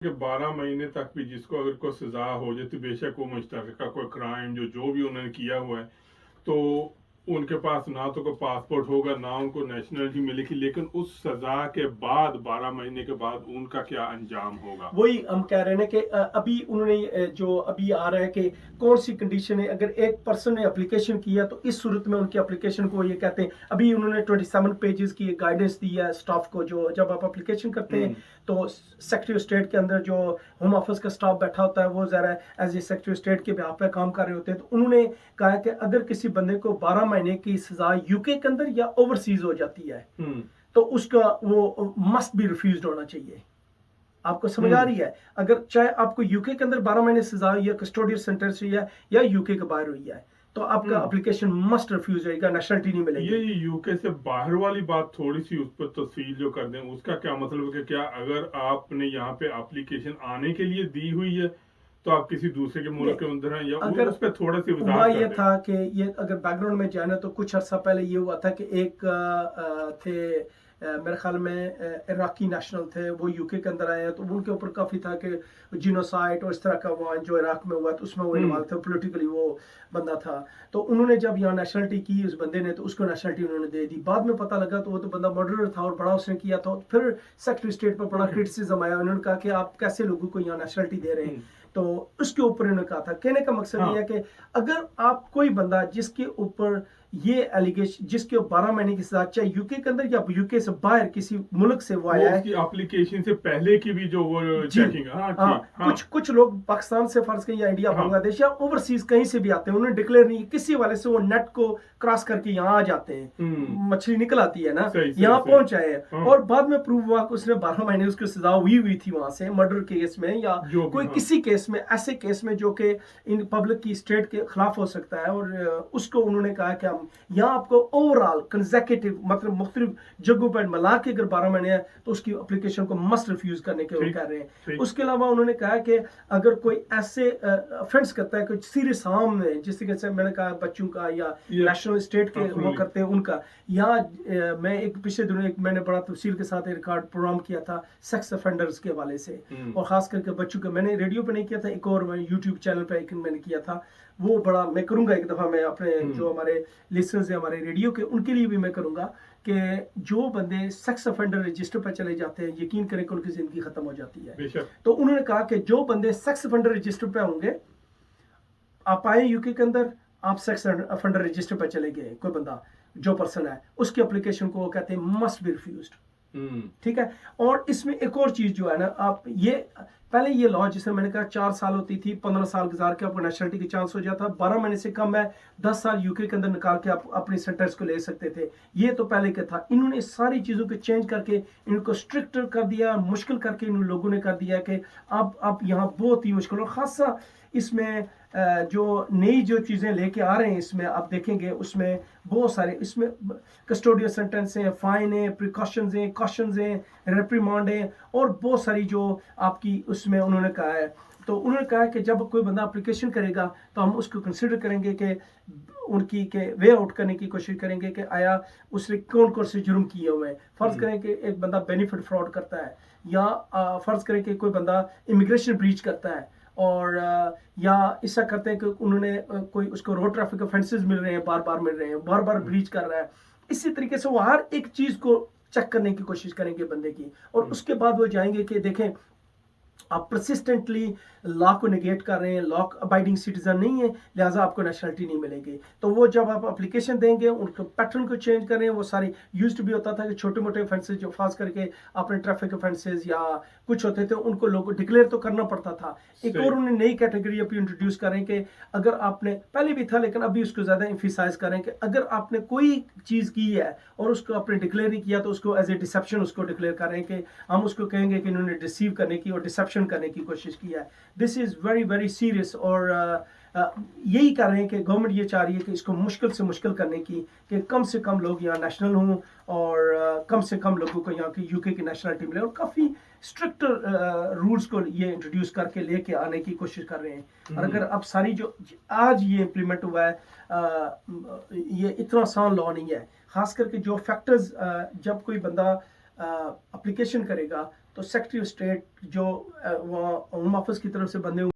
کہ 12 مہینے تک بھی جس کو اگر کوئی سزا ہو جائے تو بے شک وہ مشترکہ کوئی کرائم جو بھی انہوں نے کیا ہوا ہے تو ان کے پاس نہ تو کوئی پاسپورٹ ہوگا نہ ان کو نیشنلٹی ملے گی، لیکن اس سزا کے بعد 12 مہینے کے بعد ان کا کیا انجام ہوگا؟ وہی ہم کہہ رہے ہیں کہ ابھی انہوں نے جو ابھی آ رہا ہے کہ کون سی کنڈیشن ہے، اگر ایک پرسن نے اپلیکیشن کیا تو اس صورت میں ان کی اپلیکیشن کو یہ کہتے ہیں، ابھی انہوں نے 27 پیجز کی گائیڈنس دی ہے اسٹاف کو، جو جب آپ اپلیکیشن کرتے ہیں تو سیکرٹری آف اسٹیٹ کے اندر جو ہوم آفس کا اسٹاف بیٹھا ہوتا ہے وہ ذرا as a secretary of state کے بیہاف پہ کام کر رہے ہوتے ہیں، تو انہوں نے کہا کہ اگر کسی بندے کو 12 مہینے کی سزا یو کے اندر یا اوورسیز ہو جاتی ہے تو اس کا وہ مسٹ بی ریفیوزڈ ہونا چاہیے۔ آپ کو سمجھ آ رہی ہے؟ اگر چاہے آپ کو یو کے اندر 12 مہینے سزا ہوئی ہے، کسٹوڈیل سینٹینس ہوئی ہے یا یو کے باہر ہوئی ہے، تو آپ کا اپلیکیشن مسٹ ریفیوز ہوئے گا، نیشنلٹی نہیں ملے گی۔ یہ یو کے سے باہر والی بات تھوڑی سی اس پر تفصیل جو کر دیں، اس کا کیا مطلب ہے کہ کیا اگر آپ نے یہاں پہ اپلیکیشن آنے کے لیے دی ہوئی ہے تو آپ کسی دوسرے کے ملک کے اندر ہیں، یا اگر اس پہ تھوڑا سی ہوا وضاحت یہ کر دیں؟ تھا کہ یہ اگر بیک گراؤنڈ میں جانا تو کچھ عرصہ پہلے یہ ہوا تھا کہ ایک تھے میرے خیال میں عراقی نیشنل تھے، وہ یو کے اندر آئے ہیں، تو ان کے اوپر کافی تھا کہ جینوسائڈ اور اس طرح کا وہ جو عراق میں ہوا تو اس میں وہ انوالو تھا، پولیٹیکلی وہ بندہ تھا، تو انہوں نے جب یہاں نیشنلٹی کی اس بندے نے تو اس کو نیشنلٹی انہوں نے دے دی۔ بعد میں پتہ لگا تو وہ تو بندہ مرڈرر تھا اور بڑا اس نے کیا تھا، پھر سیکرٹری اسٹیٹ پر بڑا کرٹیسزم آیا، انہوں نے کہا کہ آپ کیسے لوگوں کو یہاں نیشنلٹی دے رہے ہیں، تو اس کے اوپر انہوں نے کہا تھا۔ کہنے کا مقصد یہ ہے کہ اگر آپ کوئی بندہ جس کے اوپر یہ ایلیگیشن، جس کے 12 مہینے کی سزا، چاہے یو کے اندر یا یو کے سے باہر کسی ملک سے وہ آیا ہے، اس کی اپلیکیشن سے پہلے کی بھی جو وہ چیکنگ، کچھ لوگ پاکستان سے فرض کریں یا انڈیا، بنگلہ دیش یا اوورسیز کہیں سے بھی آتے ہیں، انہوں نے ڈکلیئر نہیں کسی والے سے، وہ نیٹ کو کراس کر کے یہاں آ جاتے ہیں، مچھلی نکل آتی ہے نا، یہاں پہنچ جائے اور بعد میں پروو ہوا کہ اس نے 12 مہینے اس کی سزا ہوئی تھی وہاں سے، مرڈر کیس میں یا کوئی کسی کیس میں، ایسے کیس میں جو کہ ان پبلک کی اسٹیٹ کے خلاف ہو سکتا ہے، اور اس کو انہوں نے کہا کہ ہم یہاں آپ کو اوور آل کنزیکٹیو مطلب مختلف جگہوں پر ملا کے اگر 12 مہینے ہے تو اس کی اپلیکیشن کو مسٹ ریفیوز کرنے کے وہ کہہ رہے ہیں۔ اس کے علاوہ انہوں نے کہا کہ اگر کوئی ایسے افینس کرتا ہے کوئی سیریس ہارم ہے، جس طریقے سے میں نے کہا بچوں کا یا نیشنل اسٹیٹ کے وہ کرتے ہیں ان کا، یا میں ایک پچھلے دنوں میں نے بڑا تفصیل کے ساتھ ایک ریکارڈ پروگرام کیا تھا سیکس افینڈرز کے حوالے سے، اور خاص کر کے بچوں کا، میں نے ریڈیو پہ نہیں کیا تھا، ایک اور میں یوٹیوب چینل پہ ایک میں نے کیا تھا، وہ بڑا میں کروں گا ایک دفعہ، میں اپنے جو ہمارے لسنرز ہیں ہمارے ریڈیو کے ان کے لیے بھی میں کروں گا کہ جو بندے سیکس افینڈر رجسٹر پہ چلے جاتے ہیں یقین کریں کہ ان کی زندگی ختم ہو جاتی ہے۔ تو انہوں نے کہا کہ جو بندے سیکس افینڈر رجسٹر پہ ہوں گے، آپ آئے یو کے اندر، آپ سیکس افینڈر رجسٹر پہ چلے گئے، کوئی بندہ جو پرسن ہے اس کی اپلیکیشن کو وہ کہتے ہیں مسٹ بی ریفیوزڈ، ٹھیک ہے۔ اور اس میں ایک اور چیز جو ہے نا، آپ یہ پہلے یہ لا جس میں نے کہا 4 سال ہوتی تھی، 15 سال گزار کے آپ کو نیشنلٹی کی چانس ہو جاتا، 12 مہینے سے کم ہے 10 سال یو کے اندر نکال کے آپ اپنی سینٹنس کو لے سکتے تھے، یہ تو پہلے کا تھا۔ انہوں نے ساری چیزوں کو چینج کر کے ان کو اسٹرکٹر کر دیا، مشکل کر کے ان لوگوں نے کر دیا کہ اب یہاں بہت ہی مشکل، اور خاصا اس میں جو نئی جو چیزیں لے کے آ رہے ہیں اس میں آپ دیکھیں گے، اس میں بہت سارے، اس میں کسٹوڈیل سینٹنس ہیں، فائن ہیں، پریکاشنز ہیں، کاشنز ہیں، ریپریمانڈ ہیں، اور بہت ساری جو آپ کی اس میں انہوں نے کہا ہے۔ تو انہوں نے کہا کہ جب کوئی بندہ اپلیکیشن کرے گا تو ہم اس کو کنسیڈر کریں گے کہ ان کی کہ وے آؤٹ کرنے کی کوشش کریں گے کہ آیا اس نے کون سے جرم کیے ہوئے ہیں۔ فرض کریں کہ ایک بندہ بینیفٹ فراڈ کرتا ہے، یا فرض کریں کہ کوئی بندہ امیگریشن بریچ کرتا ہے، اور یا ایسا کرتے ہیں کہ انہوں نے کوئی اس کو روڈ ٹریفک افینسز مل رہے ہیں، بار بار مل رہے ہیں، بار بار بریچ کر رہا ہے، اسی طریقے سے وہ ہر ایک چیز کو چیک کرنے کی کوشش کریں گے بندے کی، اور اس کے بعد وہ جائیں گے کہ دیکھیں آپ پرسسٹنٹلی لا کو نگیٹ کر رہے ہیں، لا ابائڈنگ سٹیزن نہیں ہے، لہٰذا آپ کو نیشنلٹی نہیں ملے گی۔ تو وہ جب آپ اپلیکیشن دیں گے ان کو پیٹرن کو چینج کر رہے ہیں، وہ ساری یوزڈ بھی ہوتا تھا کہ چھوٹے موٹے افینسز جو خاص کر کے اپنے ٹریفک افینسز یا کچھ ہوتے تھے ان کو لوگوں ڈکلیئر تو کرنا پڑتا تھا۔ ایک اور انہوں نے نئی کیٹیگری ابھی انٹروڈیوس کریں کہ اگر آپ نے پہلے بھی تھا لیکن ابھی اس کو زیادہ ایمفیسائز کریں کہ اگر آپ نے کوئی چیز کی ہے اور اس کو آپ نے ڈکلیئر نہیں کیا تو اس کو ایز اے ڈسیپشن اس کو ڈکلیئر کریں کہ ہم اس کو کہیں گے کہ انہوں نے ڈسیو کرنے کی اور ڈسیپشن کرنے کی کوشش کی ہے۔ دس از ویری ویری سیریس، اور یہی کر رہے ہیں کہ گورنمنٹ یہ چاہ رہی ہے کہ اس کو مشکل سے مشکل کرنے کی، کہ کم سے کم لوگ یہاں نیشنل ہوں اور کم سے کم لوگوں کو یہاں کی یو کے کی نیشنلٹی ملے، اور کافی اسٹرکٹ رولز کو یہ انٹروڈیوس کر کے لے کے آنے کی کوشش کر رہے ہیں۔ اور اگر اب ساری جو آج یہ امپلیمنٹ ہوا ہے، یہ اتنا آسان لا نہیں ہے، خاص کر کے جو فیکٹرز جب کوئی بندہ اپلیکیشن کرے گا تو سیکرٹری آف اسٹیٹ جو وہاں ہوم آفس کی طرف سے بندے